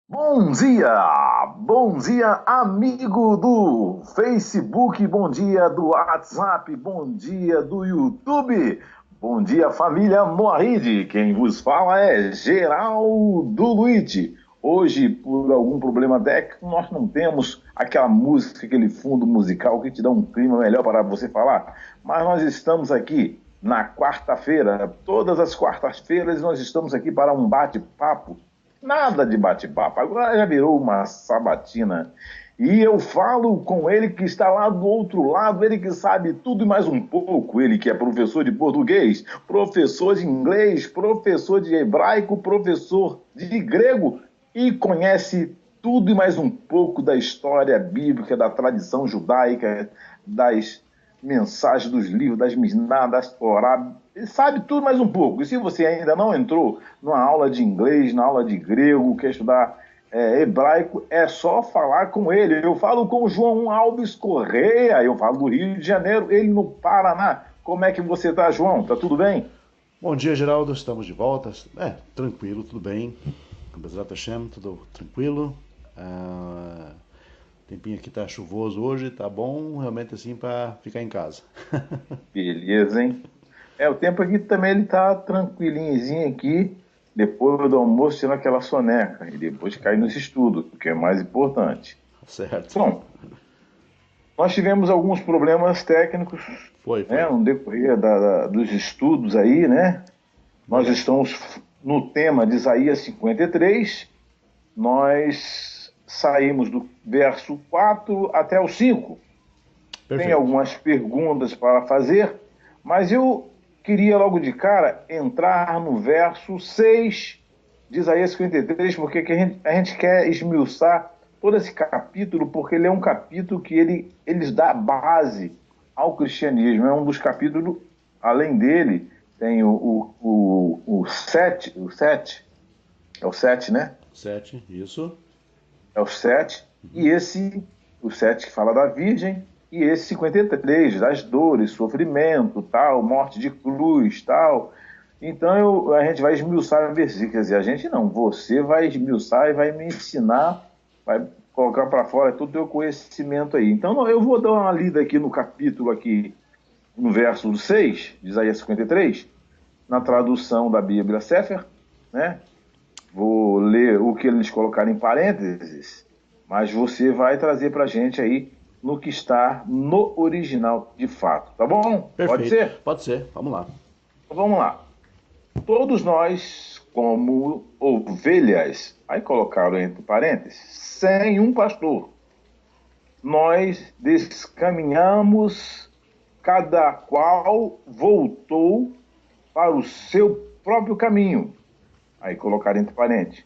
Bom dia, amigo do Facebook, bom dia do WhatsApp, bom dia do YouTube, bom dia, família Moaride. Quem vos fala é Geraldo Luigi. Hoje, por algum problema técnico, nós não temos aquela música, aquele fundo musical que te dá um clima melhor para você falar, mas nós estamos aqui na quarta-feira, todas as quartas-feiras nós estamos aqui para um bate-papo. Nada de bate-papo, agora já virou uma sabatina. E eu falo com ele que está lá do outro lado, ele que sabe tudo e mais um pouco, ele que é professor de português, professor de inglês, professor de hebraico, professor de grego e conhece tudo e mais um pouco da história bíblica, da tradição judaica, das mensagens dos livros, das Misná, das Torá, ele sabe tudo mais um pouco. E se você ainda não entrou numa aula de inglês, na aula de grego, quer estudar hebraico, é só falar com ele. Eu falo com o João Alves Correia, eu falo do Rio de Janeiro, ele no Paraná. Como é que você está, João? Tá tudo bem? Bom dia, Geraldo. Estamos de volta. Tranquilo, tudo bem. Bezerra Hashem, tudo tranquilo. Tempinho aqui tá chuvoso hoje, tá bom, realmente assim para ficar em casa. Beleza, hein? O tempo aqui também ele tá tranquilinhozinho aqui, depois do almoço tendo aquela soneca, e depois cair nos estudos, o que é mais importante. Certo. Bom, nós tivemos alguns problemas técnicos, Foi. no decorrer dos estudos aí, né? Nós Verdade. estamos no tema de Isaías 53, nós saímos do verso 4 até o 5. Tem Perfeito. algumas perguntas para fazer, mas eu queria logo de cara entrar no verso 6 de Isaías 53, porque a gente quer esmiuçar todo esse capítulo, porque ele é um capítulo que ele dá base ao cristianismo. É um dos capítulos, além dele, tem o 7, é o 7, né? 7, isso. É o 7, e esse, o 7 que fala da Virgem, e esse 53, das dores, sofrimento, tal, morte de cruz, tal. Então a gente vai esmiuçar versículos, quer dizer, a gente não, você vai esmiuçar e vai me ensinar, vai colocar para fora todo o teu conhecimento aí. Então eu vou dar uma lida aqui no capítulo, aqui, no verso 6, de Isaías 53, na tradução da Bíblia Sefer, né? Vou ler o que eles colocaram em parênteses, mas você vai trazer para a gente aí no que está no original de fato, tá bom? Pode Perfeito. ser? Pode ser. Vamos lá. Então, vamos lá. Todos nós, como ovelhas, aí colocaram entre parênteses, sem um pastor, nós descaminhamos, cada qual voltou para o seu próprio caminho. Aí colocaram entre parênteses.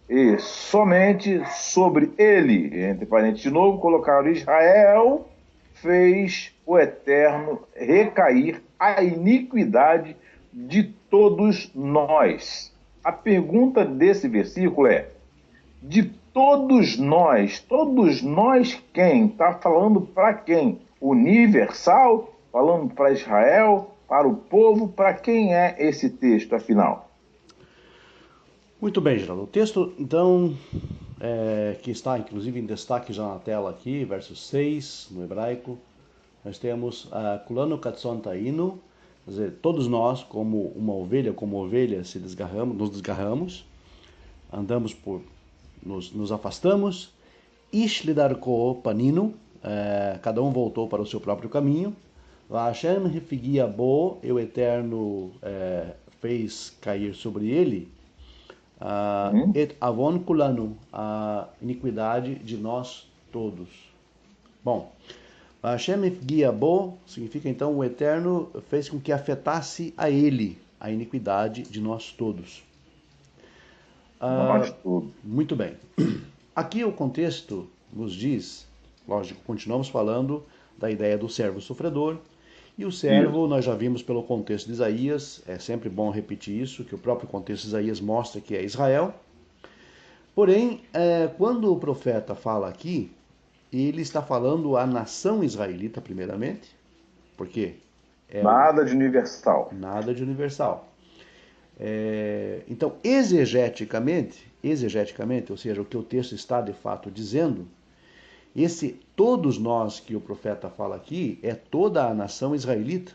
E somente sobre ele, entre parênteses de novo, colocaram Israel, fez o Eterno recair a iniquidade de todos nós. A pergunta desse versículo é: de todos nós quem? Está falando para quem? Universal? Falando para Israel? Para o povo? Para quem é esse texto, afinal? Muito bem, Geraldo. O texto, então, que está inclusive em destaque já na tela aqui, verso 6, no hebraico, nós temos Kulanu Katson Tainu, quer dizer, todos nós, como ovelha, nos desgarramos, andamos nos afastamos, Ish Lidarko Paninu, cada um voltou para o seu próprio caminho, Hashem Refigia Bo, e o Eterno fez cair sobre ele, Uhum. et avon kulanu, a iniquidade de nós todos. Bom, Hashem guia bo significa então o Eterno fez com que afetasse a ele a iniquidade de nós todos. Nós todos. Muito bem. Aqui o contexto nos diz, lógico, continuamos falando da ideia do servo sofredor. E o servo, Isso. nós já vimos pelo contexto de Isaías, é sempre bom repetir isso, que o próprio contexto de Isaías mostra que é Israel. Porém, quando o profeta fala aqui, ele está falando à nação israelita, primeiramente, porque é Nada de universal. nada de universal. Então, exegeticamente, ou seja, o que o texto está de fato dizendo, todos nós que o profeta fala aqui é toda a nação israelita.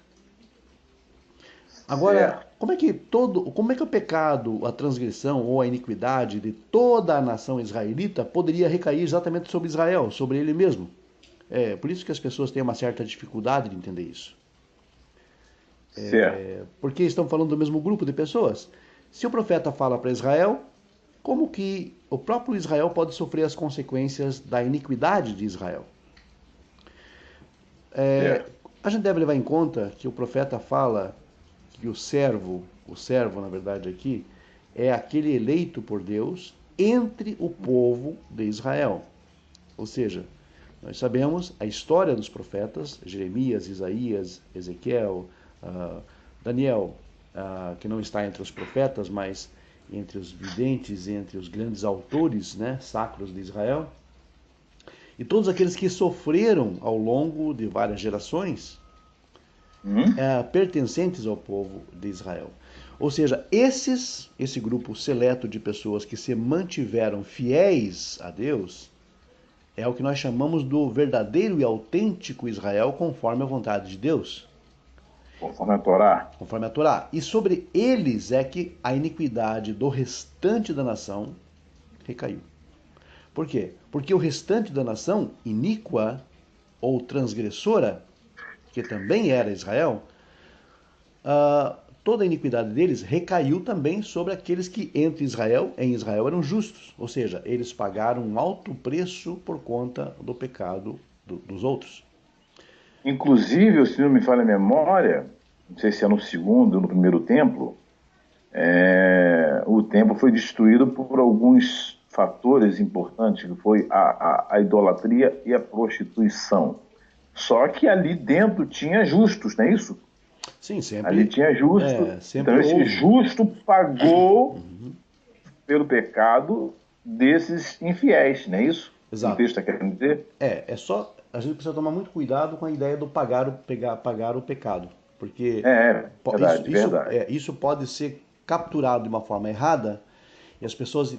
Agora, Certo. como é que o pecado, a transgressão ou a iniquidade de toda a nação israelita poderia recair exatamente sobre Israel, sobre ele mesmo? Por isso que as pessoas têm uma certa dificuldade de entender isso. Certo. Porque estão falando do mesmo grupo de pessoas. Se o profeta fala para Israel, como que o próprio Israel pode sofrer as consequências da iniquidade de Israel? Certo. A gente deve levar em conta que o profeta fala que o servo na verdade aqui, é aquele eleito por Deus entre o povo de Israel. Ou seja, nós sabemos a história dos profetas, Jeremias, Isaías, Ezequiel, Daniel, que não está entre os profetas, mas entre os videntes, entre os grandes autores, né, sacros de Israel, e todos aqueles que sofreram ao longo de várias gerações, pertencentes ao povo de Israel. Ou seja, esse grupo seleto de pessoas que se mantiveram fiéis a Deus, é o que nós chamamos do verdadeiro e autêntico Israel conforme a vontade de Deus. Conforme a Torá. Conforme a Torá. E sobre eles é que a iniquidade do restante da nação recaiu. Por quê? Porque o restante da nação iníqua ou transgressora, que também era Israel, toda a iniquidade deles recaiu também sobre aqueles que em Israel eram justos. Ou seja, eles pagaram um alto preço por conta do pecado dos outros. Inclusive, se não me falha a memória, não sei se é no segundo ou no primeiro templo, o templo foi destruído por alguns fatores importantes, que foi a idolatria e a prostituição. Só que ali dentro tinha justos, não é isso? Sim, Ali tinha justo. sempre Então esse houve. justo pagou pelo pecado desses infiéis, não é isso? O Exato. texto está querendo dizer? É só. A gente precisa tomar muito cuidado com a ideia do pagar o pecado. Porque Verdade, verdade. isso pode ser capturado de uma forma errada e as pessoas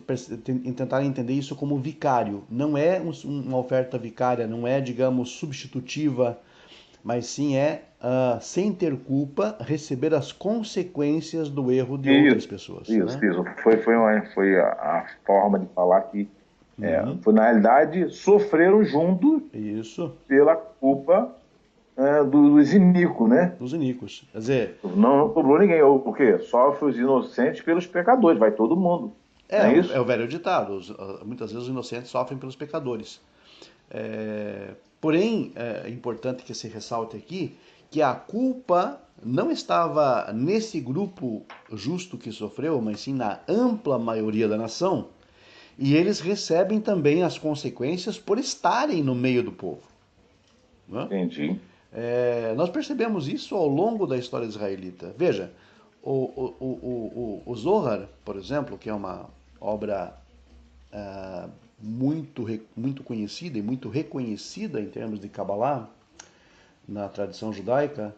tentarem entender isso como vicário. Não é uma oferta vicária, não é, digamos, substitutiva, mas sim sem ter culpa, receber as consequências do erro de outras Isso, pessoas, isso, né? isso. Foi a forma de falar que, foi, na realidade, sofreram junto Isso, pela culpa dos iníquos, né? dos iníquos. Quer dizer, Não sobrou ninguém. O quê? Sofre os inocentes pelos pecadores, vai todo mundo. Não é é isso? o velho ditado, muitas vezes os inocentes sofrem pelos pecadores. Porém, é importante que se ressalte aqui que a culpa não estava nesse grupo justo que sofreu, mas sim na ampla maioria da nação, e eles recebem também as consequências por estarem no meio do povo. Né? Entendi. Nós percebemos isso ao longo da história israelita. Veja, o Zohar, por exemplo, que é uma obra muito conhecida e muito reconhecida em termos de Kabbalah na tradição judaica,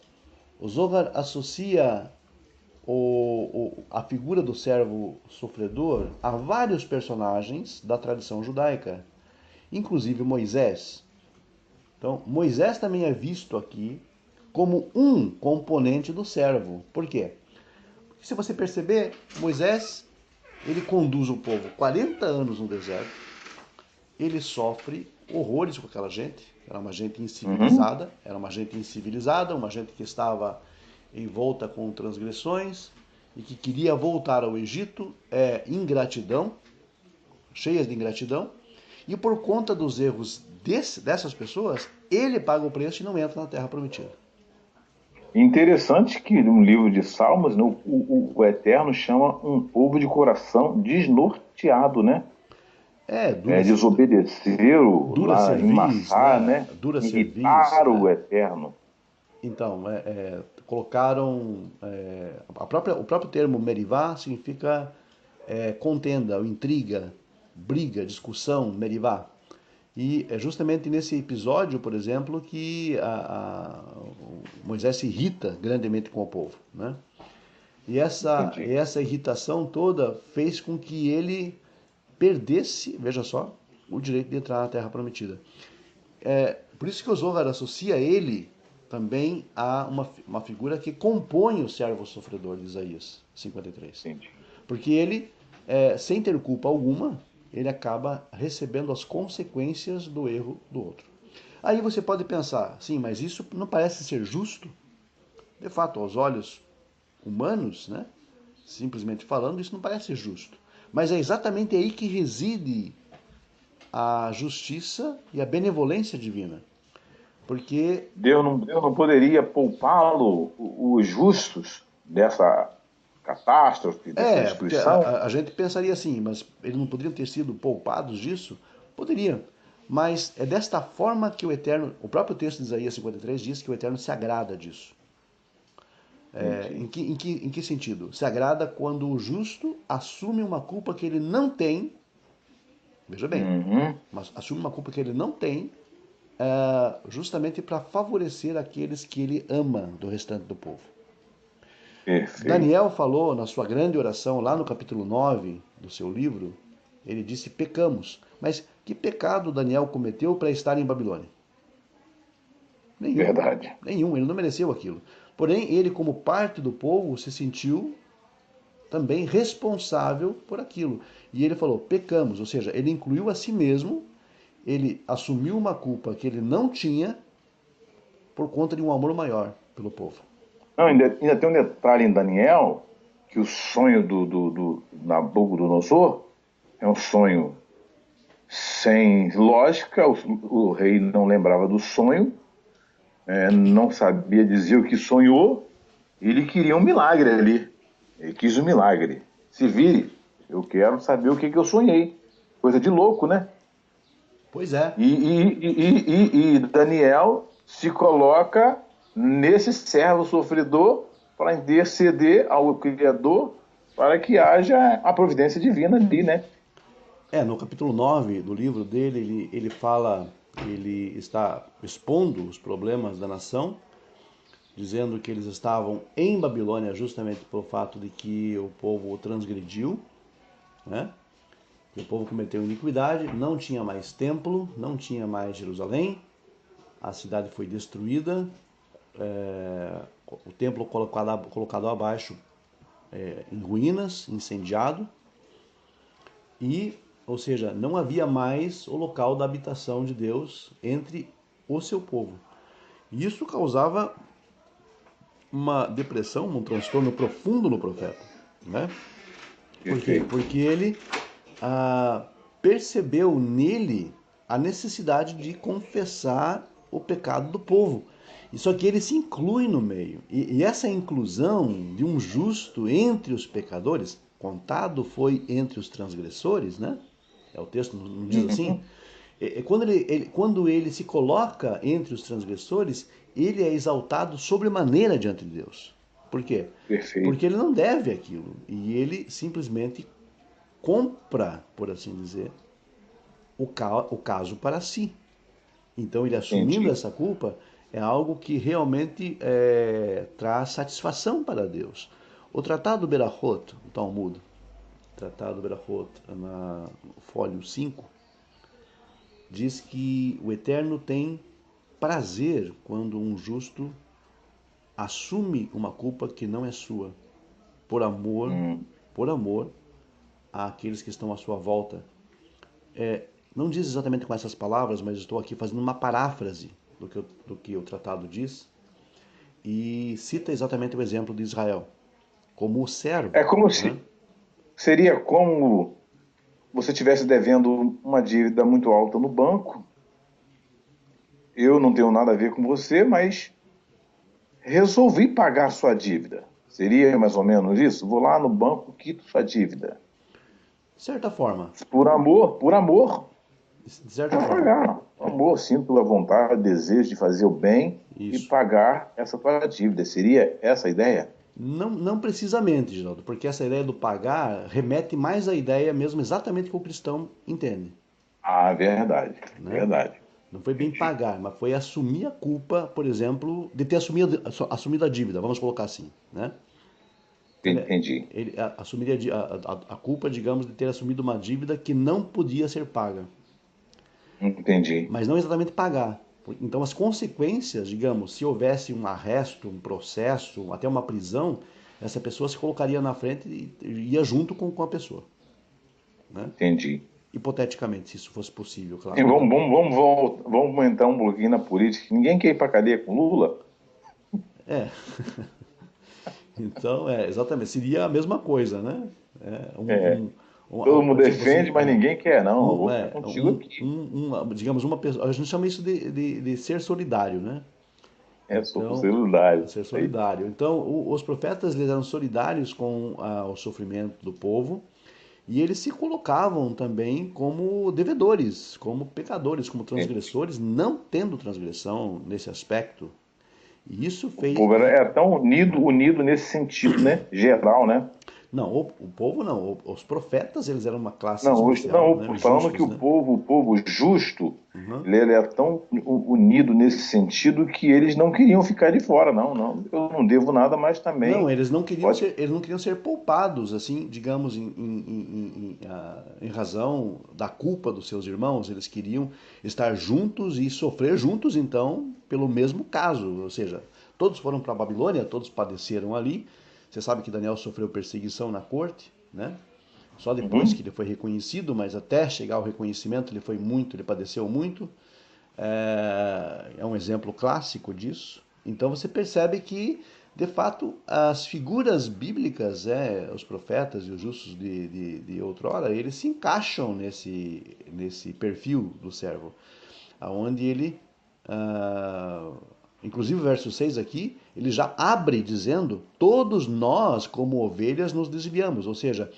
o Zohar associa a figura do servo sofredor a vários personagens da tradição judaica, inclusive Moisés. Então, Moisés também é visto aqui como um componente do servo. Por quê? Porque se você perceber, Moisés, ele conduz o povo 40 anos no deserto, ele sofre horrores com aquela gente. Era uma gente Uhum. incivilizada, uma gente que estava envolta com transgressões e que queria voltar ao Egito, ingratidão, cheias de ingratidão, e por conta dos erros dessas pessoas, ele paga o preço e não entra na Terra Prometida. Interessante que no livro de Salmos, né, o Eterno chama um povo de coração desnorteado, né? Dura, Desobedeceram dura lá em cerviz, Massá, né? né? Dura cerviz, Irritaram né? o Eterno. Então, colocaram. O próprio termo merivá significa contenda, ou intriga, briga, discussão, merivá. E é justamente nesse episódio, por exemplo, que Moisés se irrita grandemente com o povo. Né? E entendi. essa irritação toda fez com que ele perdesse, veja só, o direito de entrar na Terra Prometida. Por isso que o Zohar associa ele também a uma figura que compõe o servo sofredor de Isaías 53. Entendi. Porque ele, sem ter culpa alguma, ele acaba recebendo as consequências do erro do outro. Aí você pode pensar, sim, mas isso não parece ser justo? De fato, aos olhos humanos, né? Simplesmente falando, isso não parece justo. Mas é exatamente aí que reside a justiça e a benevolência divina. Porque, Deus não poderia poupá-lo, os justos, dessa catástrofe, dessa porque destruição? a gente pensaria assim, mas eles não poderiam ter sido poupados disso? Poderiam. Mas é desta forma que o Eterno, o próprio texto de Isaías 53 diz que o Eterno se agrada disso. Entendi. Em que sentido? Se agrada quando o justo assume uma culpa que ele não tem, veja bem, Uhum, mas assume uma culpa que ele não tem, justamente para favorecer aqueles que ele ama do restante do povo. perfeito. Daniel falou na sua grande oração, lá no capítulo 9 do seu livro, ele disse: pecamos. Mas que pecado Daniel cometeu para estar em Babilônia? Nenhum. Verdade. Nenhum, ele não mereceu aquilo. Porém, ele, como parte do povo, se sentiu também responsável por aquilo. E ele falou: pecamos, ou seja, ele incluiu a si mesmo, ele assumiu uma culpa que ele não tinha por conta de um amor maior pelo povo. Não, ainda tem um detalhe em Daniel, que o sonho do Nabucodonosor é um sonho sem lógica, o rei não lembrava do sonho, não sabia dizer o que sonhou, ele queria um milagre ali. Ele quis um milagre. Se vire, eu quero saber o que, que eu sonhei. Coisa de louco, né? Pois é. E Daniel se coloca nesse servo sofredor para interceder ao Criador para que haja a providência divina ali, né? No capítulo 9 do livro dele, ele fala, ele está expondo os problemas da nação, dizendo que eles estavam em Babilônia justamente pelo fato de que o povo transgrediu, né? Que o povo cometeu iniquidade, não tinha mais templo, não tinha mais Jerusalém, a cidade foi destruída, o templo colocado abaixo, em ruínas, incendiado, e, ou seja, não havia mais o local da habitação de Deus entre o seu povo. E isso causava uma depressão, um transtorno profundo no profeta, né? Por quê? Perfeito. Porque ele ah, percebeu nele a necessidade de confessar o pecado do povo. E só que ele se inclui no meio. E essa inclusão de um justo entre os pecadores, contado foi entre os transgressores, né? O texto não diz assim? Uhum. Quando ele se coloca entre os transgressores, ele é exaltado sobremaneira diante de Deus. Por quê? Porque Perfeito. ele não deve aquilo. E ele simplesmente compra, por assim dizer, o caso para si. Então, ele assumindo Entendi. essa culpa é algo que realmente traz satisfação para Deus. O Tratado Berahot, o Talmud, Tratado Berahot, na folho 5, diz que o Eterno tem prazer quando um justo assume uma culpa que não é sua, por amor, Hum, por amor àqueles que estão à sua volta. Não diz exatamente com essas palavras, mas estou aqui fazendo uma paráfrase do que o tratado diz e cita exatamente o exemplo de Israel como o É servo, como né? se seria como você estivesse devendo uma dívida muito alta no banco. Eu não tenho nada a ver com você, mas resolvi pagar sua dívida. Seria mais ou menos isso? Vou lá no banco, quito sua dívida. De certa forma, Por amor, de certa para forma, pagar. Amor, sinto a vontade, desejo de fazer o bem e isso. pagar essa tua dívida. Seria essa a ideia? Não, não precisamente, Geraldo, porque essa ideia do pagar remete mais à ideia mesmo exatamente que o cristão entende, Ah, verdade, né? verdade. Não foi bem Entendi, pagar, mas foi assumir a culpa, por exemplo, de ter assumido a dívida, vamos colocar assim, né? Entendi. ele assumiria a culpa, digamos, de ter assumido uma dívida que não podia ser paga, Entendi. mas não exatamente pagar. Então, as consequências, digamos, se houvesse um arresto, um processo, até uma prisão, essa pessoa se colocaria na frente e ia junto com a pessoa, né? Entendi. Hipoteticamente, se isso fosse possível, E claro, né? vamos entrar um pouquinho na política. Ninguém quer ir para cadeia com Lula? É, então, exatamente, seria a mesma coisa, né? É, É. Todo mundo tipo defende, assim, mas ninguém quer, não. Eu um, vou ficar é, contigo aqui. digamos, uma pessoa, a gente chama isso de ser solidário, né? É, sou Então, solidário. ser Aí, solidário. Então, os profetas eles eram solidários com o sofrimento do povo e eles se colocavam também como devedores, como pecadores, como transgressores, não tendo transgressão nesse aspecto. E isso o fez. povo era tão unido nesse sentido, né? Geral, né? Não, o povo não. Os profetas eles eram uma classe Não, especial, não, né? Os falando que justos, né? o povo justo, Uhum. ele é tão unido nesse sentido que eles não queriam ficar de fora, não, não. Eu não devo nada, mas Não, também pode. eles não queriam ser poupados, assim, digamos, em razão da culpa dos seus irmãos. Eles queriam estar juntos e sofrer juntos, então, pelo mesmo caso. Ou seja, todos foram para a Babilônia, todos padeceram ali. Você sabe que Daniel sofreu perseguição na corte, né? Só depois que Uhum. ele foi reconhecido, mas até chegar ao reconhecimento ele padeceu muito. É um exemplo clássico disso. Então você percebe que, de fato, as figuras bíblicas, os profetas e os justos de outrora, eles se encaixam nesse perfil do servo, aonde ele, inclusive o verso 6 aqui, ele já abre dizendo: todos nós, como ovelhas, nos desviamos. Ou seja,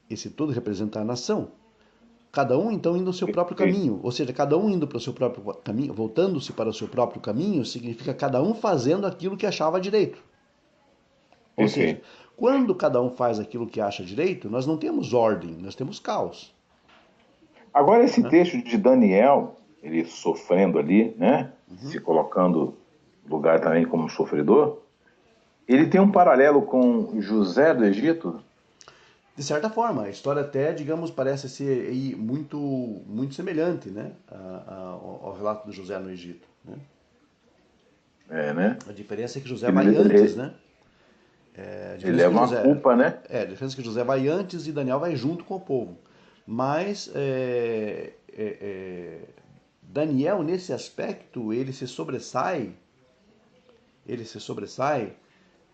esse todo representa a nação. Cada um então indo o seu próprio Perfeito, caminho, ou seja, cada um indo para o seu próprio caminho, voltando-se para o seu próprio caminho, significa cada um fazendo aquilo que achava direito. Ou seja, perfeito. quando cada um faz aquilo que acha direito, nós não temos ordem, nós temos caos. Agora, esse Né? texto de Daniel, ele sofrendo ali, né? Se Uhum. colocando no lugar também como sofredor, ele tem um paralelo com José do Egito? De certa forma, a história até, digamos, parece ser aí muito semelhante, né, ao relato de José no Egito. Né? É, né? A diferença é que José Ele, vai antes, ele, né? A ele diferença é leva que uma José, culpa, né? a diferença é que José vai antes e Daniel vai junto com o povo. Mas Daniel, nesse aspecto, ele se sobressai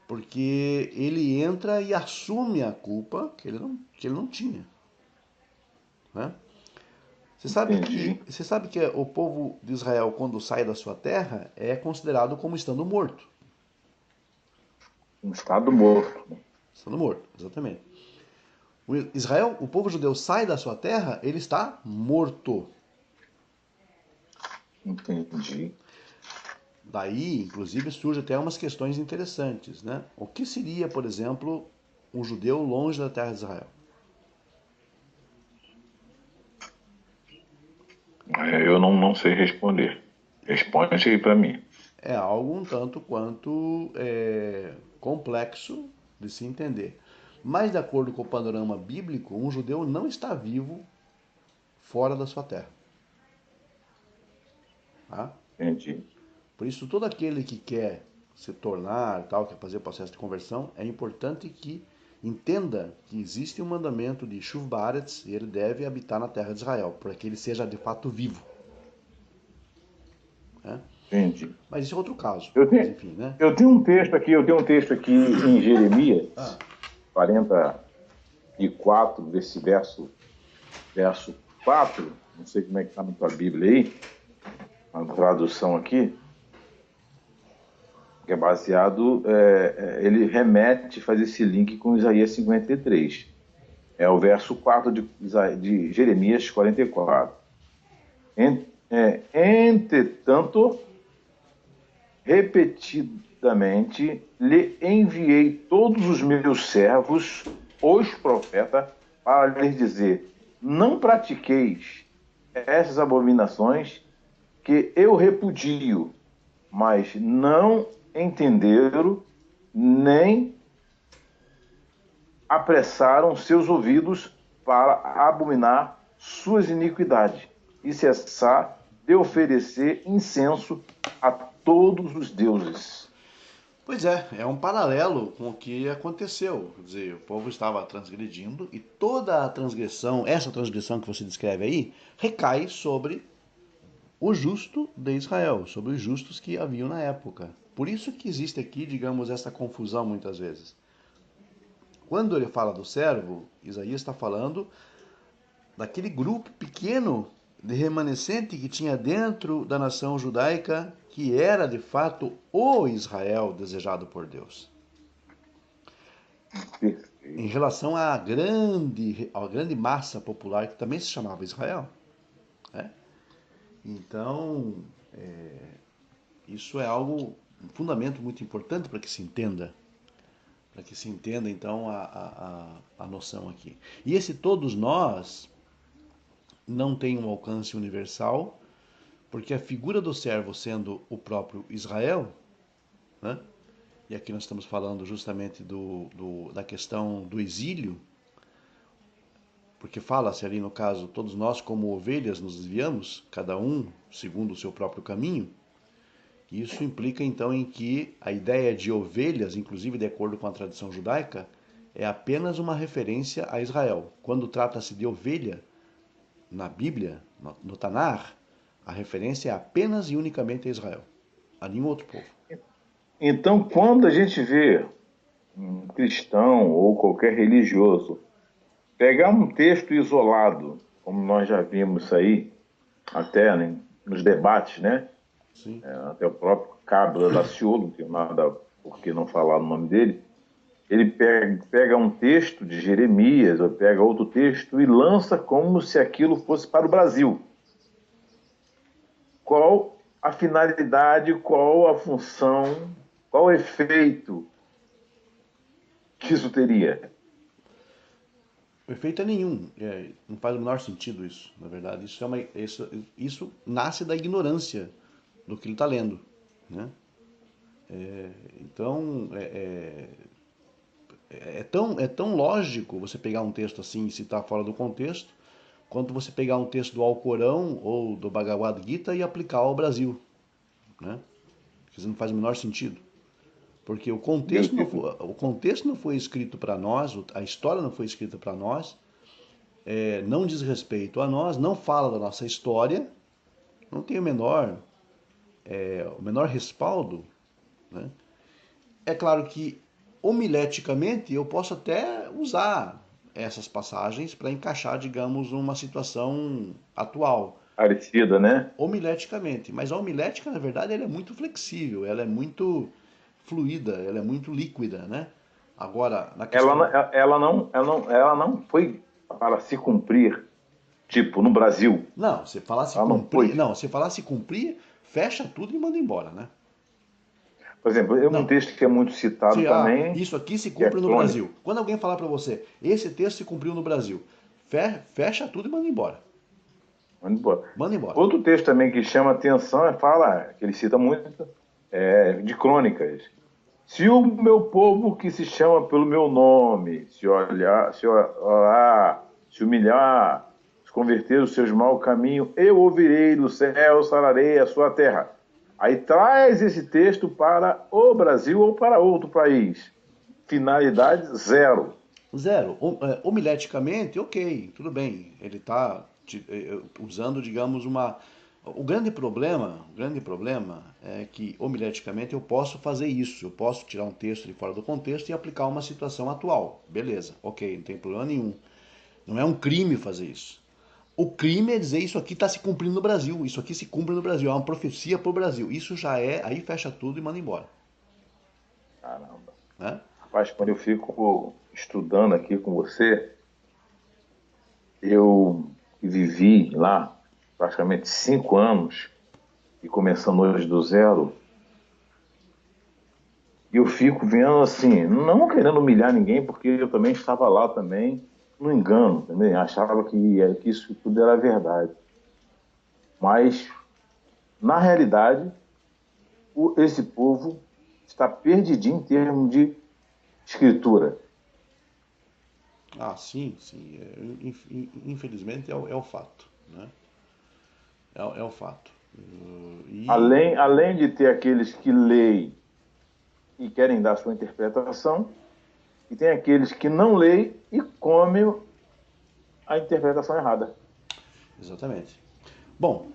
porque ele entra e assume a culpa que ele não tinha. Né? Entendi. Você sabe que o povo de Israel, quando sai da sua terra, é considerado como estando morto. Um estado morto. Estando morto, exatamente. Israel, o povo judeu sai da sua terra, ele está morto. Entendi. Daí, inclusive, surgem até umas questões interessantes, né? O que seria, por exemplo, um judeu longe da terra de Israel? É, eu não sei responder. Responde aí para mim. É algo um tanto quanto complexo de se entender. Mas, de acordo com o panorama bíblico, um judeu não está vivo fora da sua terra. Tá? Entendi. Por isso, todo aquele que quer se tornar, tal, quer fazer o processo de conversão, é importante que entenda que existe um mandamento de Shuv Baaretz e ele deve habitar na terra de Israel, para que ele seja de fato vivo. Né? Entendi. Mas isso é outro caso. Eu Mas tenho, enfim, né? eu tenho um texto aqui em Jeremias 44, desse verso 4. Não sei como é que está na tua Bíblia aí, a tradução aqui, que é baseado, ele remete, faz esse link com Isaías 53. É o verso 4 de Jeremias 44. Entretanto, repetidamente lhe enviei todos os meus servos, os profetas, para lhes dizer: não pratiqueis essas abominações que eu repudio, mas não entenderam, nem apressaram seus ouvidos para abominar suas iniquidades e cessar de oferecer incenso a todos os deuses. Pois é um paralelo com o que aconteceu. Quer dizer, o povo estava transgredindo e toda a transgressão, essa transgressão que você descreve aí, recai sobre o justo de Israel, sobre os justos que haviam na época. Por isso que existe aqui, digamos, essa confusão muitas vezes. Quando ele fala do servo, Isaías está falando daquele grupo pequeno de remanescente que tinha dentro da nação judaica, que era de fato o Israel desejado por Deus. Em relação à grande massa popular que também se chamava Israel. Né? Então, isso é algo, um fundamento muito importante para que se entenda. Para que se entenda, então, a noção aqui. E esse todos nós não tem um alcance universal, porque a figura do servo sendo o próprio Israel, né? E aqui nós estamos falando justamente da questão do exílio, porque fala-se ali no caso, todos nós como ovelhas nos desviamos, cada um segundo o seu próprio caminho. Isso implica então em que a ideia de ovelhas, inclusive de acordo com a tradição judaica, é apenas uma referência a Israel. Quando trata-se de ovelha, na Bíblia, no Tanar, a referência é apenas e unicamente a Israel, a nenhum outro povo. Então, quando a gente vê um cristão ou qualquer religioso pegar um texto isolado, como nós já vimos aí, até né, nos debates, né? Sim. Até o próprio Cabra Daciolo, não tem nada por que não falar o nome dele, ele pega um texto de Jeremias, ou pega outro texto e lança como se aquilo fosse para o Brasil. Qual a finalidade, qual a função, qual o efeito que isso teria? O efeito é nenhum, não faz o menor sentido isso, na verdade. Isso nasce da ignorância do que ele está lendo. Né? Então, é tão lógico você pegar um texto assim e citar fora do contexto, quanto você pegar um texto do Alcorão ou do Bhagavad Gita e aplicar ao Brasil. Né? Isso não faz o menor sentido. Porque o contexto não foi escrito para nós, a história não foi escrita para nós, não diz respeito a nós, não fala da nossa história, não tem o menor respaldo. Né? É claro que homileticamente eu posso até usar essas passagens para encaixar, digamos, uma situação atual. Parecida, né? Homileticamente. Mas a homilética, na verdade, ela é muito flexível, ela é muito fluida, ela é muito líquida, né? Agora, na questão. Ela não foi para se cumprir, tipo, no Brasil. Não, você falar se Ela não cumprir. foi. Não, você falar se cumprir, fecha tudo e manda embora, né? Por exemplo, um Não. texto que é muito citado também, Isso aqui se que é cumpre no crônica. Brasil. Quando alguém falar para você, esse texto se cumpriu no Brasil, fecha tudo e manda embora. Manda embora. Manda embora. Outro texto também que chama atenção, fala, que ele cita muito, de crônicas. Se o meu povo que se chama pelo meu nome se orar, se humilhar, se converter os seus maus caminhos, eu ouvirei do céu, sararei a sua terra. Aí traz esse texto para o Brasil ou para outro país. Finalidade zero. Zero. Homileticamente, ok, tudo bem. Ele está usando, digamos, uma. O grande problema é que homileticamente eu posso fazer isso. Eu posso tirar um texto de fora do contexto e aplicar uma situação atual. Beleza, ok, não tem problema nenhum. Não é um crime fazer isso. O crime é dizer isso aqui está se cumprindo no Brasil. Isso aqui se cumpre no Brasil. É uma profecia para o Brasil. Isso já é. Aí fecha tudo e manda embora. Caramba. Né? Rapaz, quando eu fico estudando aqui com você, eu vivi lá praticamente 5 anos e começando hoje do zero, e eu fico vendo assim, não querendo humilhar ninguém, porque eu também estava lá também, no engano também, achava que isso tudo era verdade. Mas, na realidade, esse povo está perdidinho em termos de escritura. Ah, sim, sim. Infelizmente é o fato, né? É o fato. E Além de ter aqueles que leem e querem dar sua interpretação, e tem aqueles que não leem e comem a interpretação errada. exatamente. Bom,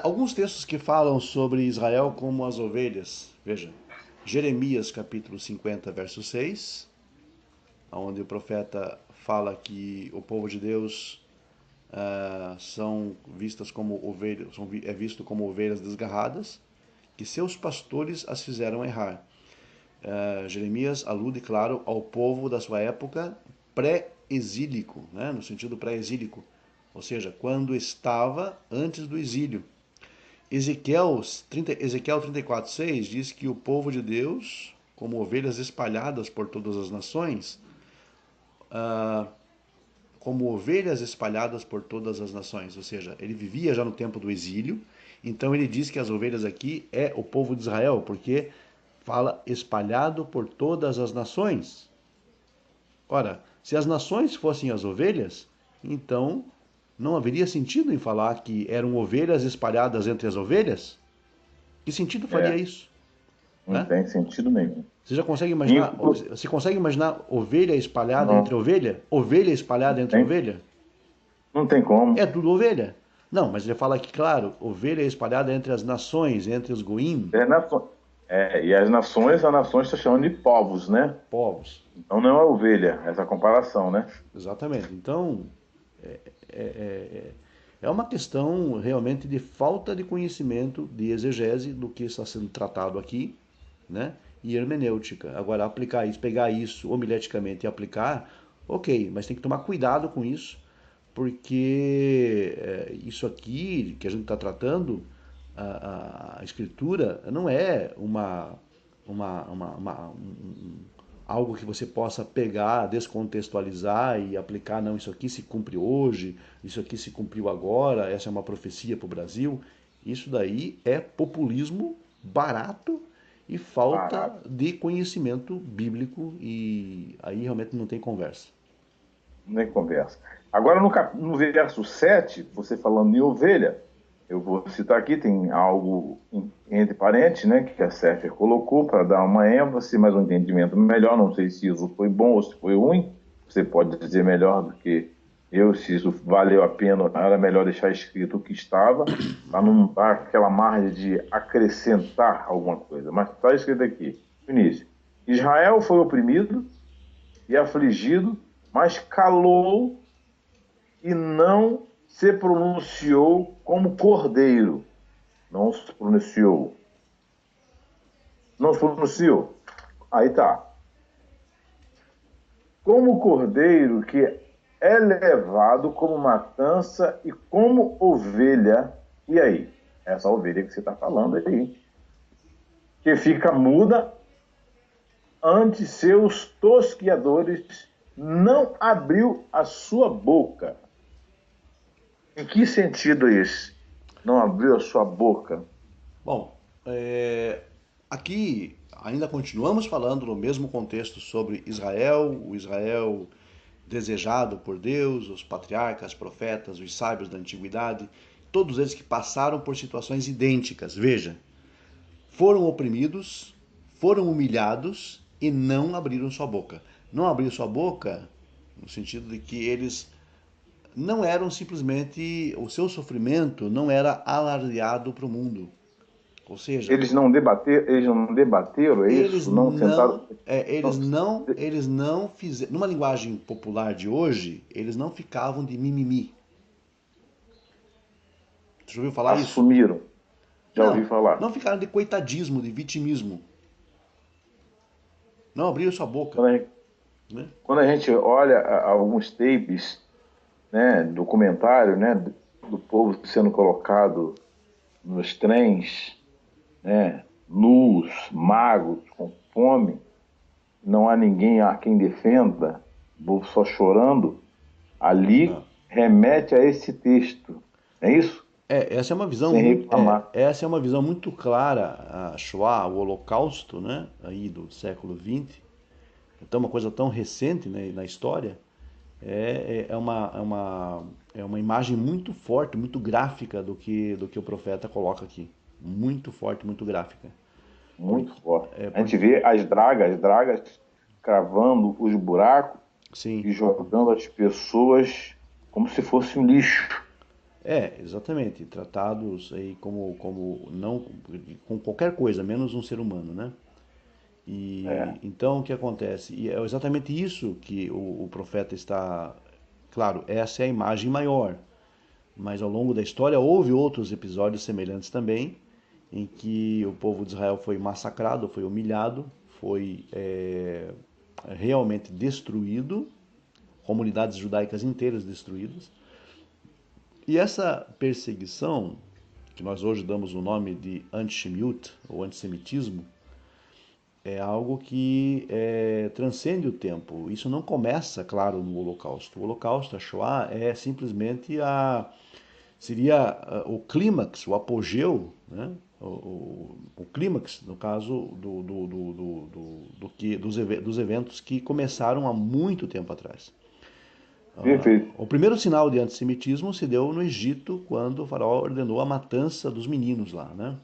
alguns textos que falam sobre Israel como as ovelhas. Veja, Jeremias capítulo 50, verso 6, onde o profeta fala que o povo de Deus são vistas como ovelhas, é visto como ovelhas desgarradas, que seus pastores as fizeram errar. Jeremias alude, claro, ao povo da sua época pré-exílico, né? No sentido pré-exílico, ou seja, quando estava antes do exílio. Ezequiel 34:6 diz que o povo de Deus, como ovelhas espalhadas por todas as nações, como ovelhas espalhadas por todas as nações, ou seja, ele vivia já no tempo do exílio, então ele diz que as ovelhas aqui é o povo de Israel, porque fala espalhado por todas as nações. Ora, se as nações fossem as ovelhas, então não haveria sentido em falar que eram ovelhas espalhadas entre as ovelhas? Que sentido faria É, isso? não Né? tem sentido nenhum. Você já consegue imaginar? Inclu... Você consegue imaginar ovelha espalhada entre Não, ovelha? Ovelha espalhada entre tem, ovelha? não tem É como. tudo ovelha. Não, mas ele fala que, claro, ovelha espalhada entre as nações, entre os goim, É, e as nações estão chamando de povos, né? povos. Então não é ovelha, essa comparação, né? Exatamente. Então, é uma questão realmente de falta de conhecimento, de exegese do que está sendo tratado aqui, né? E hermenêutica. Agora, aplicar isso, pegar isso homileticamente e aplicar, ok, mas tem que tomar cuidado com isso, porque isso aqui que a gente está tratando, a escritura, não é algo que você possa pegar, descontextualizar e aplicar, não, isso aqui se cumpre hoje, isso aqui se cumpriu agora, essa é uma profecia para o Brasil. Isso daí é populismo barato e falta Barato, de conhecimento bíblico e aí realmente não tem conversa. nem conversa. Agora, no verso 7, você falando em ovelha, eu vou citar aqui, tem algo entre parênteses, né, que a Sefer colocou para dar uma ênfase, mais um entendimento melhor. Não sei se isso foi bom ou se foi ruim. Você pode dizer melhor do que eu, se isso valeu a pena, era melhor deixar escrito o que estava, para não dar aquela margem de acrescentar alguma coisa. Mas está escrito aqui, no início: Israel foi oprimido e afligido, mas calou e não se pronunciou como cordeiro. Não se pronunciou. Não se pronunciou. Aí tá. Como cordeiro que é levado como matança e como ovelha. E aí? Essa ovelha que você está falando aí. Que fica muda ante seus tosquiadores, não abriu a sua boca. Em que sentido é esse? Não abriu a sua boca? Bom, aqui ainda continuamos falando no mesmo contexto sobre Israel, o Israel desejado por Deus, os patriarcas, profetas, os sábios da antiguidade, todos eles que passaram por situações idênticas. Veja, foram oprimidos, foram humilhados e não abriram sua boca. Não abriram sua boca no sentido de que eles não eram simplesmente, o seu sofrimento não era alardeado para o mundo. Ou seja, Eles não debateram, é eles isso? Não não, sentaram. eles Não, não, eles não fizeram, numa linguagem popular de hoje, eles não ficavam de mimimi. Você já ouviu falar isso? assumiram. Já ouvi Não, falar. não ficaram de coitadismo, de vitimismo. Não abriram sua boca, Quando a gente, né? quando a gente olha alguns tapes, né, documentário, né, do povo sendo colocado nos trens, né, nus, magros, com fome, não há ninguém a quem defenda, o povo só chorando, ali Ah. remete a esse texto. É isso? Essa é uma visão Sem muito, reclamar. essa é uma visão muito clara, a Shoah, o Holocausto, né, aí do século XX. Então, uma coisa tão recente, né, na história, É uma imagem muito forte, muito gráfica do que o profeta coloca aqui. Muito forte, muito gráfica. Muito forte. A gente Porque, vê as dragas cravando os buracos sim, e jogando as pessoas como se fosse um lixo. exatamente. Tratados aí como não, com qualquer coisa, menos um ser humano, né? E É, então o que acontece? E é exatamente isso que o profeta está. Claro, essa é a imagem maior, mas ao longo da história houve outros episódios semelhantes também, em que o povo de Israel foi massacrado, foi humilhado, foi realmente destruído, comunidades judaicas inteiras destruídas. E essa perseguição, que nós hoje damos o nome de antishemiut, ou antissemitismo, é algo que transcende o tempo. Isso não começa, claro, no Holocausto. O Holocausto, a Shoah, é simplesmente seria o clímax, o apogeu, né? O clímax, no caso, dos eventos que começaram há muito tempo atrás. perfeito. O primeiro sinal de antissemitismo se deu no Egito, quando o faraó ordenou a matança dos meninos lá, né?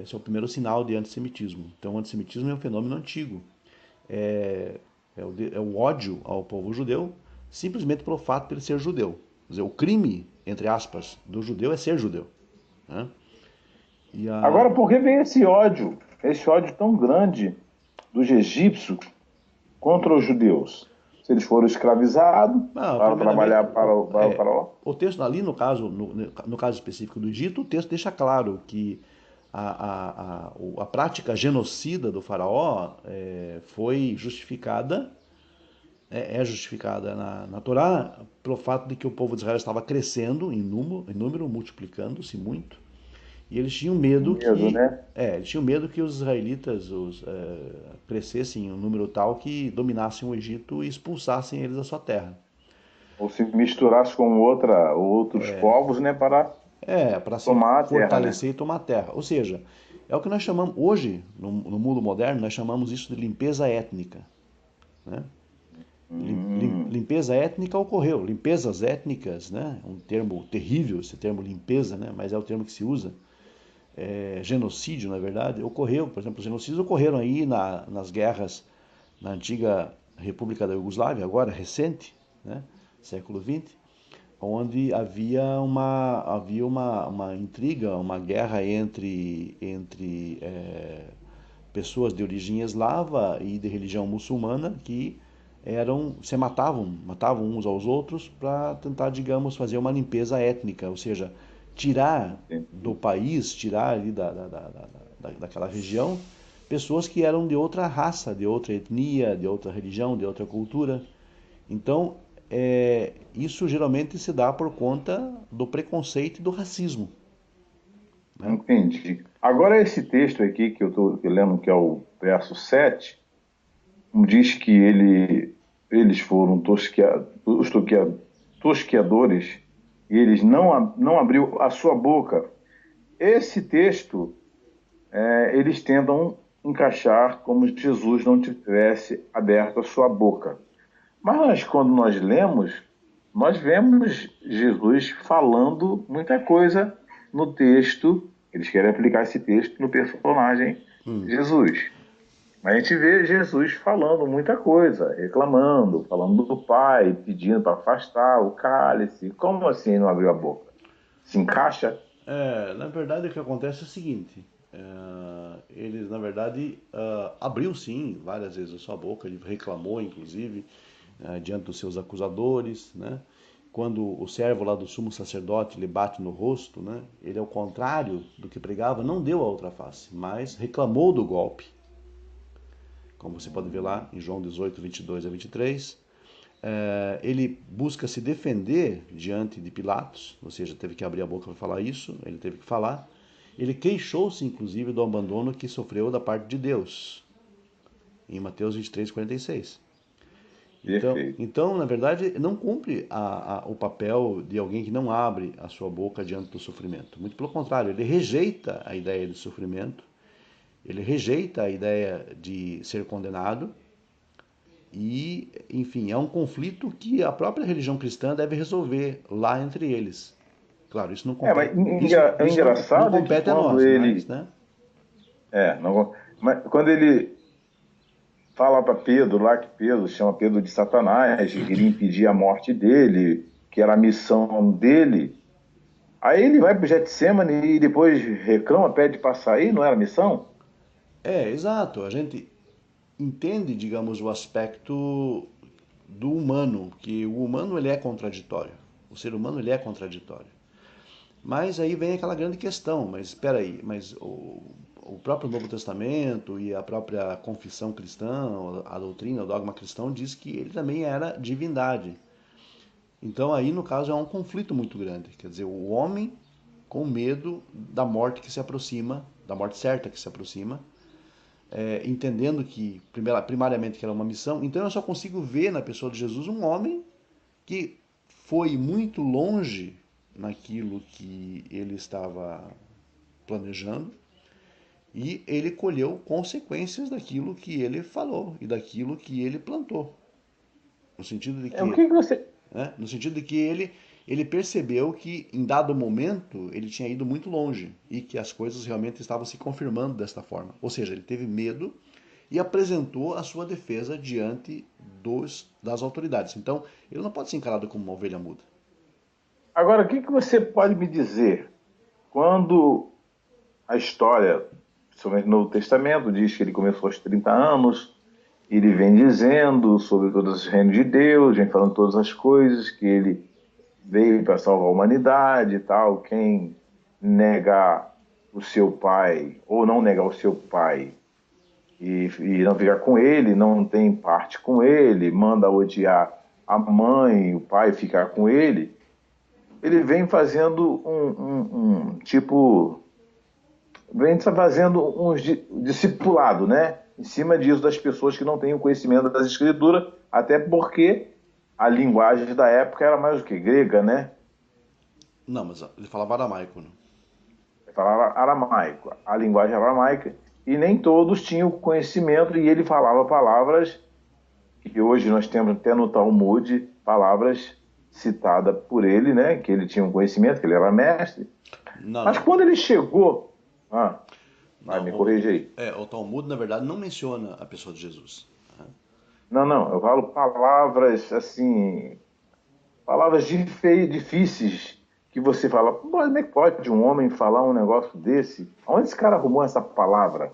Esse é o primeiro sinal de antissemitismo. Então, o antissemitismo é um fenômeno antigo. É o ódio ao povo judeu, simplesmente pelo fato de ele ser judeu. Quer dizer, o crime, entre aspas, do judeu é ser judeu, né? E a... Agora, por que vem esse ódio tão grande dos egípcios contra os judeus? Se eles foram escravizados para Primeiramente, trabalhar para o faraó? o texto ali, no caso específico do Egito, o texto deixa claro que a prática genocida do faraó foi justificada, é justificada na Torá pelo fato de que o povo de Israel estava crescendo em número multiplicando-se muito, e eles tinham medo Medo, que né? os israelitas crescessem em um número tal que dominassem o Egito e expulsassem eles da sua terra. Ou se misturasse com outros povos, né? Para Para se tomar a terra, né? fortalecer e tomar terra. Ou seja, é o que nós chamamos, hoje, no mundo moderno, nós chamamos isso de limpeza étnica. Né? Hum, Limpeza étnica ocorreu. Limpezas étnicas, né? Um termo terrível, esse termo limpeza, né? Mas é o termo que se usa. Genocídio, na verdade, ocorreu. Por exemplo, os genocídios ocorreram aí nas guerras na antiga República da Iugoslávia, agora recente, né? Século XX, onde havia uma intriga, uma guerra entre pessoas de origem eslava e de religião muçulmana que matavam uns aos outros para tentar, digamos, fazer uma limpeza étnica, ou seja, tirar do entendi. país, tirar ali daquela região pessoas que eram de outra raça, de outra etnia, de outra religião, de outra cultura. Então, isso geralmente se dá por conta do preconceito e do racismo, né? Entendi. Agora, esse texto aqui que eu estou lendo, que é o verso 7, diz que eles foram tosqueadores e eles não abriu a sua boca. Esse texto, eles tentam encaixar como se Jesus não tivesse aberto a sua boca. Mas quando nós lemos, nós vemos Jesus falando muita coisa no texto. Eles querem aplicar esse texto no personagem Jesus. Mas a gente vê Jesus falando muita coisa, reclamando, falando do Pai, pedindo para afastar o cálice. Como assim não abriu a boca? Se encaixa? Na verdade, o que acontece é o seguinte: ele, na verdade, abriu sim várias vezes a sua boca, ele reclamou, inclusive, diante dos seus acusadores, né? Quando o servo lá do sumo sacerdote lhe bate no rosto, né? Ele, ao contrário do que pregava, não deu a outra face, mas reclamou do golpe. Como você pode ver lá em João 18, 22 a 23. Ele busca se defender diante de Pilatos, ou seja, teve que abrir a boca para falar isso, ele teve que falar. Ele queixou-se, inclusive, do abandono que sofreu da parte de Deus, em Mateus 23, 46. Então, Perfeito. então, na verdade, não cumpre o papel de alguém que não abre a sua boca diante do sofrimento. Muito pelo contrário, ele rejeita a ideia de sofrimento, ele rejeita a ideia de ser condenado, E, enfim, é um conflito que a própria religião cristã deve resolver lá entre eles. Claro, isso não Mas compete, isso não engraçado é que compete a quando nós, mas, ele. né? Não, mas quando ele fala para Pedro lá, que Pedro chama Pedro de Satanás, que queria impedir a morte dele, que era a missão dele. Aí ele vai para o Getsemane e depois reclama, pede para sair, não era a missão? Exato. A gente entende, digamos, o aspecto do humano, que o humano ele é contraditório. O ser humano ele é contraditório. Mas aí vem aquela grande questão, mas espera aí, mas o próprio Novo Testamento e a própria confissão cristã, a doutrina, o dogma cristão diz que ele também era divindade. Então aí no caso é um conflito muito grande, quer dizer, o homem com medo da morte que se aproxima, da morte certa que se aproxima, entendendo que primariamente que era uma missão. Então eu só consigo ver na pessoa de Jesus um homem que foi muito longe naquilo que ele estava planejando e ele colheu consequências daquilo que ele falou e daquilo que ele plantou. No sentido de O que, que que você. no sentido de que ele percebeu que em dado momento ele tinha ido muito longe e que as coisas realmente estavam se confirmando desta forma. Ou seja, ele teve medo e apresentou a sua defesa diante das autoridades. Então, ele não pode ser encarado como uma ovelha muda. Agora, o que que você pode me dizer quando a história, principalmente no Novo Testamento, diz que ele começou aos 30 anos, e ele vem dizendo sobre todos os reinos de Deus, vem falando todas as coisas, que ele veio para salvar a humanidade e tal. Quem negar o seu pai, ou não negar o seu pai, e não ficar com ele, não tem parte com ele, manda odiar a mãe, o pai ficar com ele vem fazendo tipo, vem fazendo discipulado, né? Em cima disso das pessoas que não têm o conhecimento das escrituras, até porque a linguagem da época era mais o que? Grega, né? Não, mas ele falava aramaico, né? Falava aramaico, a linguagem aramaica, e nem todos tinham conhecimento, e ele falava palavras que hoje nós temos até no Talmud, palavras citadas por ele, né? Que ele tinha um conhecimento, que ele era mestre. Não, Mas não. quando ele chegou. Vai, Não, me corrige aí. o Talmud, na verdade, não menciona a pessoa de Jesus. Né? Não, não, eu falo palavras assim, palavras difíceis que você fala, como é que pode um homem falar um negócio desse? Onde esse cara arrumou essa palavra?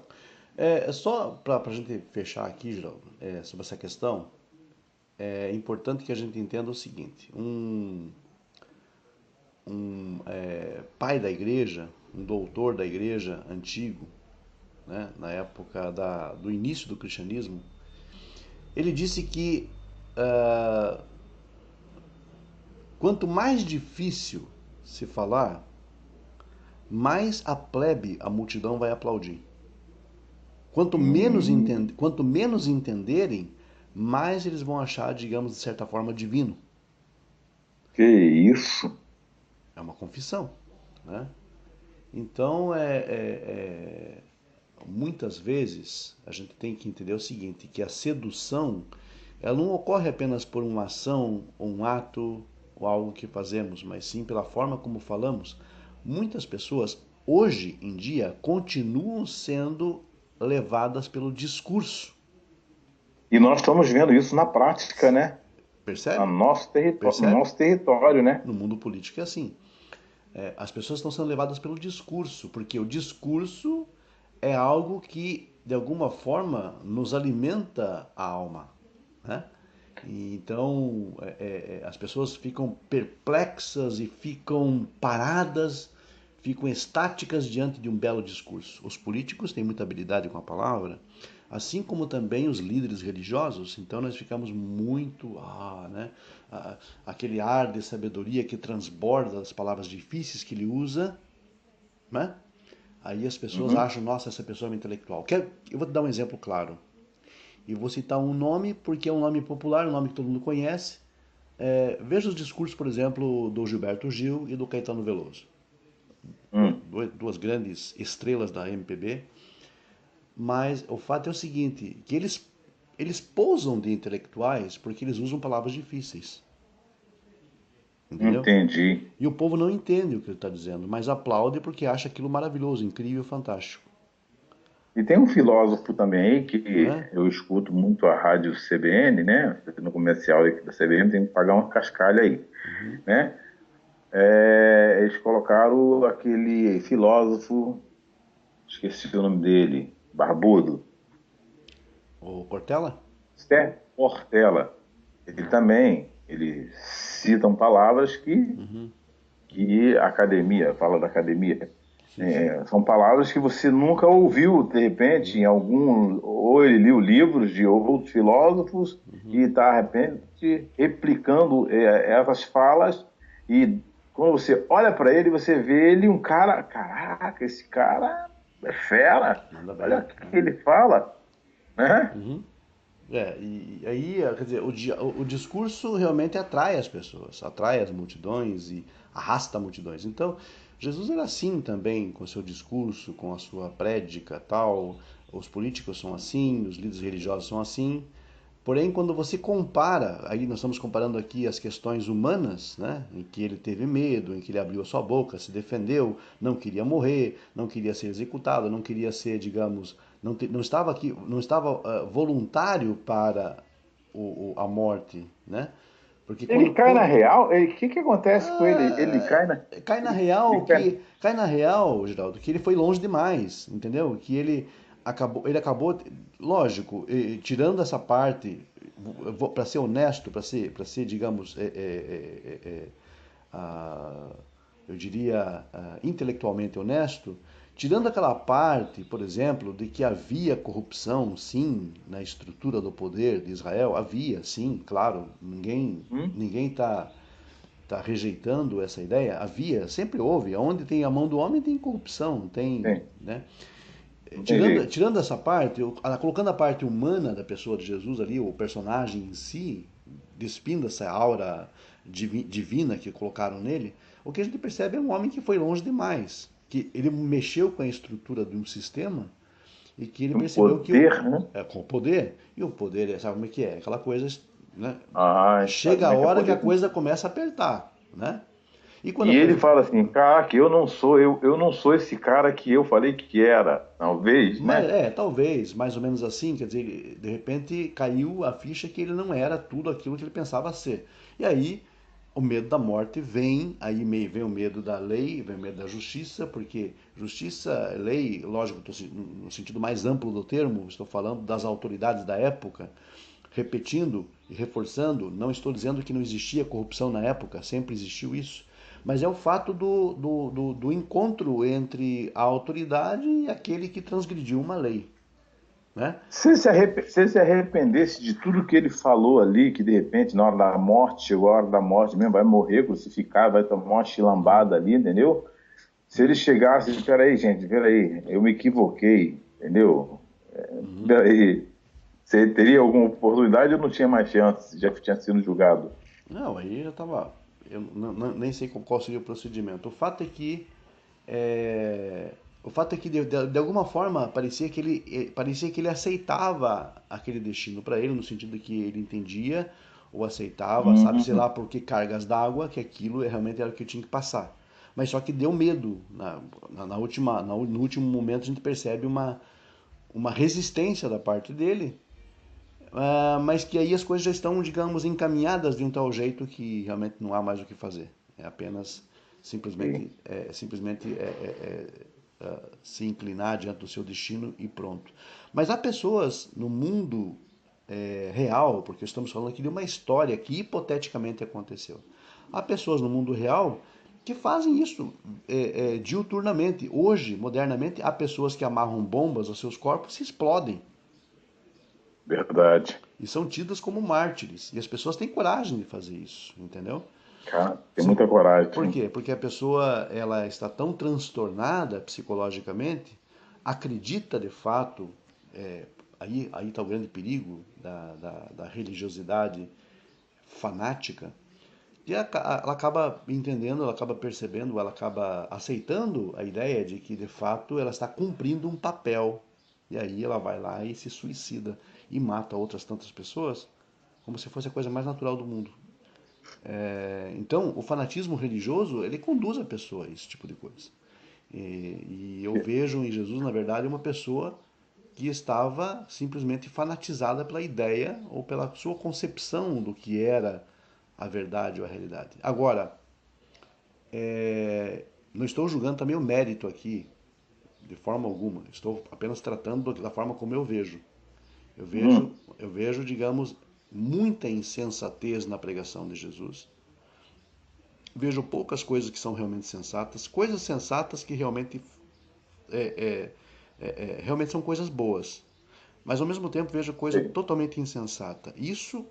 Só para a gente fechar aqui, Geraldo, sobre essa questão, é importante que a gente entenda o seguinte: um pai da igreja, um doutor da igreja antigo, né, na época do início do cristianismo, ele disse que quanto mais difícil se falar, mais a plebe, a multidão vai aplaudir. Quanto menos entenderem, mais eles vão achar, digamos, de certa forma, divino. Que isso? É uma confissão, né? Então, muitas vezes a gente tem que entender o seguinte, que a sedução, ela não ocorre apenas por uma ação, ou um ato, ou algo que fazemos, mas sim pela forma como falamos. Muitas pessoas, hoje em dia, continuam sendo levadas pelo discurso. E nós estamos vendo isso na prática, né? Percebe? No Percebe? nosso território, né? No mundo político é assim. As pessoas estão sendo levadas pelo discurso, porque o discurso é algo que, de alguma forma, nos alimenta a alma. Né? E então, as pessoas ficam perplexas e ficam paradas, ficam estáticas diante de um belo discurso. Os políticos têm muita habilidade com a palavra, assim como também os líderes religiosos. Então nós ficamos muito, né? Aquele ar de sabedoria que transborda das palavras difíceis que ele usa, né? Aí as pessoas Uhum. acham, nossa, essa pessoa é uma intelectual. Eu vou te dar um exemplo claro. E vou citar um nome porque é um nome popular, um nome que todo mundo conhece. Veja os discursos, por exemplo, do Gilberto Gil e do Caetano Veloso. Hum. Duas grandes estrelas da MPB. Mas o fato é o seguinte, que eles eles posam de intelectuais porque eles usam palavras difíceis, entendeu? Entendi. E o povo não entende o que ele está dizendo, mas aplaude porque acha aquilo maravilhoso, incrível, fantástico, E tem um filósofo também aí não que é? eu escuto muito a rádio CBN, né? No comercial aqui da CBN tem que pagar uma cascalha aí, Uhum. né? Eles colocaram aquele filósofo, esqueci o nome dele, barbudo, O Cortella? Sté Portela. Ele citam palavras Uhum. que a academia, fala da academia, Sim, sim. são palavras que você nunca ouviu, de repente, Uhum. em algum, ou ele leu livros de outros filósofos e Uhum. está, de repente, replicando essas falas, e quando você olha para ele, você vê ele um cara, caraca, esse cara é fera, Manda olha bem, o que né? ele fala, né? Uhum. E aí, quer dizer, o discurso realmente atrai as pessoas, atrai as multidões e arrasta multidões. Então, Jesus era assim também com o seu discurso, com a sua prédica, tal. Os políticos são assim, os líderes religiosos são assim. Porém, quando você compara, aí nós estamos comparando aqui as questões humanas, né, em que ele teve medo, em que ele abriu a sua boca, se defendeu, não queria morrer, não queria ser executado, não queria ser, digamos, não estava aqui, não estava voluntário para a morte, né? Porque Ele cai na real, o que que acontece com ele? Ele cai na, cai na ele real cai, Geraldo, que ele foi longe demais, entendeu? Que ele acabou, lógico, tirando essa parte, para ser honesto, para ser, digamos, ah, eu diria, intelectualmente honesto, tirando aquela parte, por exemplo, de que havia corrupção, sim, na estrutura do poder de Israel, havia, sim, claro, hum? ninguém está rejeitando essa ideia, havia, sempre houve. Onde tem a mão do homem tem corrupção, tem, Tem, né? não tem Tirando, jeito. tirando essa parte, colocando a parte humana da pessoa de Jesus ali, o personagem em si, despindo essa aura divina que colocaram nele, o que a gente percebe é um homem que foi longe demais, que ele mexeu com a estrutura de um sistema e que ele Um percebeu que o, poder, né? com o poder, e o poder, sabe como é que é? Aquela coisa, né? Ah, a gente sabe Chega como a é que é hora que a poder. coisa começa a apertar, né? E quando a E ele coisa. fala assim, cara, que eu não sou esse cara que eu falei que era, talvez, Mas, né? talvez, mais ou menos assim, quer dizer, de repente caiu a ficha que ele não era tudo aquilo que ele pensava ser. E aí o medo da morte vem, aí vem o medo da lei, vem o medo da justiça, porque justiça, lei, lógico, no sentido mais amplo do termo, estou falando das autoridades da época, repetindo e reforçando, não estou dizendo que não existia corrupção na época, sempre existiu isso, mas é o fato do encontro entre a autoridade e aquele que transgrediu uma lei, né? Se ele se arrependesse de tudo que ele falou ali, que de repente, na hora da morte, chegou a hora da morte mesmo, vai morrer crucificado, vai tomar uma Uhum, chilambada ali, entendeu? Se ele chegasse, peraí, gente, peraí, eu me equivoquei, entendeu? uhum. Peraí, você teria alguma oportunidade ou não tinha mais chance, já que tinha sido julgado? Não, aí já estava. Eu nem sei qual seria o procedimento. É, o fato é que de alguma forma parecia que ele aceitava aquele destino para ele, no sentido que ele entendia ou aceitava, sabe, sei lá Hum, por que cargas d'água, que aquilo realmente era o que eu tinha que passar. Mas só que deu medo. No último momento a gente percebe uma resistência da parte dele, mas que aí as coisas já estão, digamos, encaminhadas de um tal jeito que realmente não há mais o que fazer. É apenas ok. se inclinar diante do seu destino e pronto. Mas há pessoas no mundo real, porque estamos falando aqui de uma história que hipoteticamente aconteceu. Há pessoas no mundo real que fazem isso diuturnamente. Hoje, modernamente, há pessoas que amarram bombas aos seus corpos e se explodem. Verdade. E são tidas como mártires. E as pessoas têm coragem de fazer isso, entendeu? Cara, tem Se- muita Por coragem. quê? Porque a pessoa ela está tão transtornada psicologicamente, acredita de fato, aí está o grande perigo da religiosidade fanática, e ela acaba entendendo, ela acaba percebendo, ela acaba aceitando a ideia de que de fato ela está cumprindo um papel, E aí ela vai lá e se suicida e mata outras tantas pessoas como se fosse a coisa mais natural do mundo. Então, o fanatismo religioso, ele conduz a pessoa a esse tipo de coisa. E eu vejo em Jesus, na verdade, uma pessoa que estava simplesmente fanatizada pela ideia ou pela sua concepção do que era a verdade ou a realidade. Agora, não estou julgando também o mérito aqui, de forma alguma. Estou apenas tratando da forma como eu vejo. Uhum. Eu vejo, digamos, muita insensatez na pregação de Jesus. Vejo poucas coisas que são realmente sensatas, coisas sensatas que realmente, é, realmente são coisas boas. Mas ao mesmo tempo vejo coisa Sei. totalmente insensata. Isso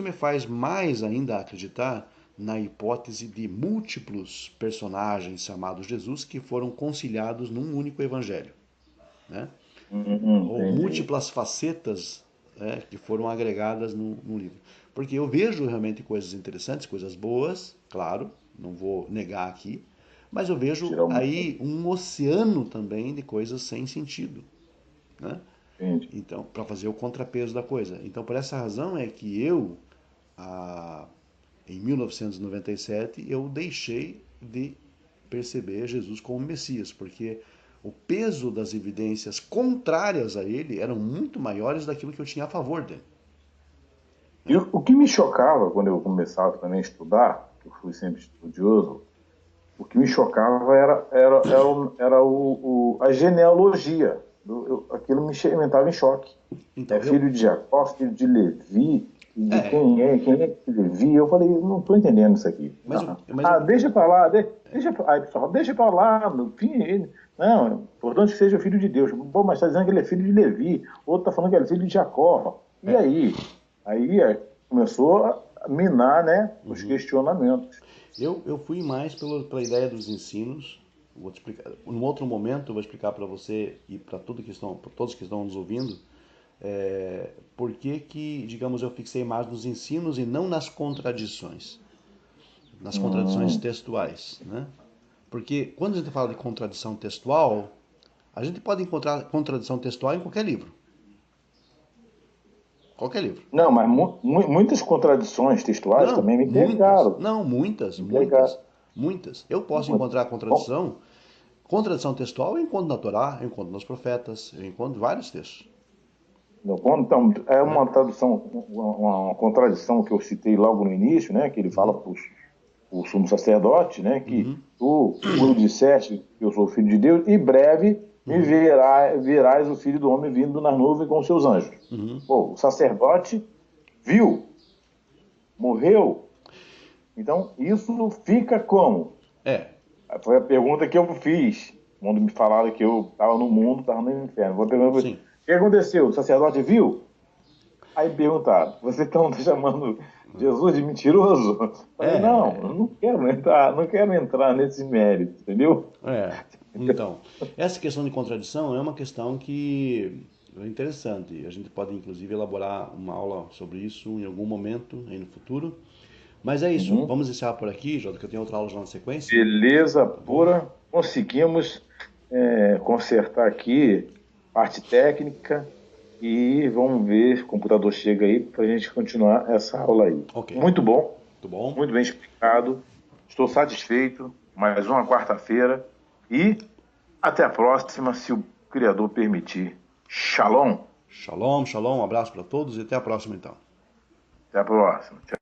me faz mais ainda acreditar na hipótese de múltiplos personagens chamados Jesus que foram conciliados num único evangelho, né? Ou Entendi. múltiplas facetas, né, que foram agregadas no livro. Porque eu vejo realmente coisas interessantes, coisas boas, claro, não vou negar aqui, mas eu vejo Tirar uma. aí um oceano também de coisas sem sentido, né? Entendi. Então, para fazer o contrapeso da coisa. Então, por essa razão é que eu, a, em 1997, eu deixei de perceber Jesus como Messias, porque o peso das evidências contrárias a ele eram muito maiores daquilo que eu tinha a favor dele. E Né? o que me chocava quando eu começava também a estudar, que eu fui sempre estudioso, o que me chocava era a genealogia. Aquilo me entrava em choque. É Então, filho de Jacó, filho de Levi, e de é, quem é que Levi? Eu falei, não estou entendendo isso aqui. mas, Não. mas Ah, deixa para lá, aí, pessoal, deixa para lá, no fim, não, é importante que seja filho de Deus. Bom, mas está dizendo que ele é filho de Levi, outro está falando que ele é filho de Jacó. E é, aí? Começou a minar, né, os questionamentos. eu fui mais pela ideia dos ensinos. Vou te explicar. Num outro momento, eu vou explicar para você e para todos que estão nos ouvindo, por que que, digamos, eu fixei mais nos ensinos e não nas contradições Hum, textuais, né? Porque quando a gente fala de contradição textual, a gente pode encontrar contradição textual em qualquer livro. Qualquer livro. não, mas muitas contradições textuais Não, também me muitas. pegaram. Não, muitas, Me pegaram. muitas, muitas. Eu posso encontrar Bom, contradição textual eu encontro na Torá, eu encontro nos profetas, eu encontro vários textos, então, é né? uma tradução, uma contradição que eu citei logo no início, né? Que ele fala para o sumo sacerdote, né? Que Uhum, tu disseste que eu sou filho de Deus, e breve me uhum, verás o filho do homem vindo nas nuvens com os seus anjos. uhum. Pô, o sacerdote viu, morreu. Então, isso fica como? É, Foi a pergunta que eu fiz quando me falaram que eu estava no mundo, estava no inferno. Vou perguntar, o sim. que aconteceu? O sacerdote viu? Aí perguntaram, você então está chamando Jesus de mentiroso? Eu falei, não, eu É, não quero entrar nesse mérito, entendeu? Então, essa questão de contradição é uma questão que é interessante. A gente pode, inclusive, elaborar uma aula sobre isso em algum momento aí no futuro. Mas é isso. Uhum. Vamos encerrar por aqui, Jota, que eu tenho outra aula já na sequência. Beleza Tá bom? pura, conseguimos consertar aqui parte técnica e vamos ver, o computador chega aí para a gente continuar essa aula aí. Ok. Muito bom. Muito bem explicado, estou satisfeito, mais uma quarta-feira e até a próxima, se o Criador permitir. Shalom, Shalom, shalom. Um abraço para todos e até a próxima, então. até a próxima. Tchau.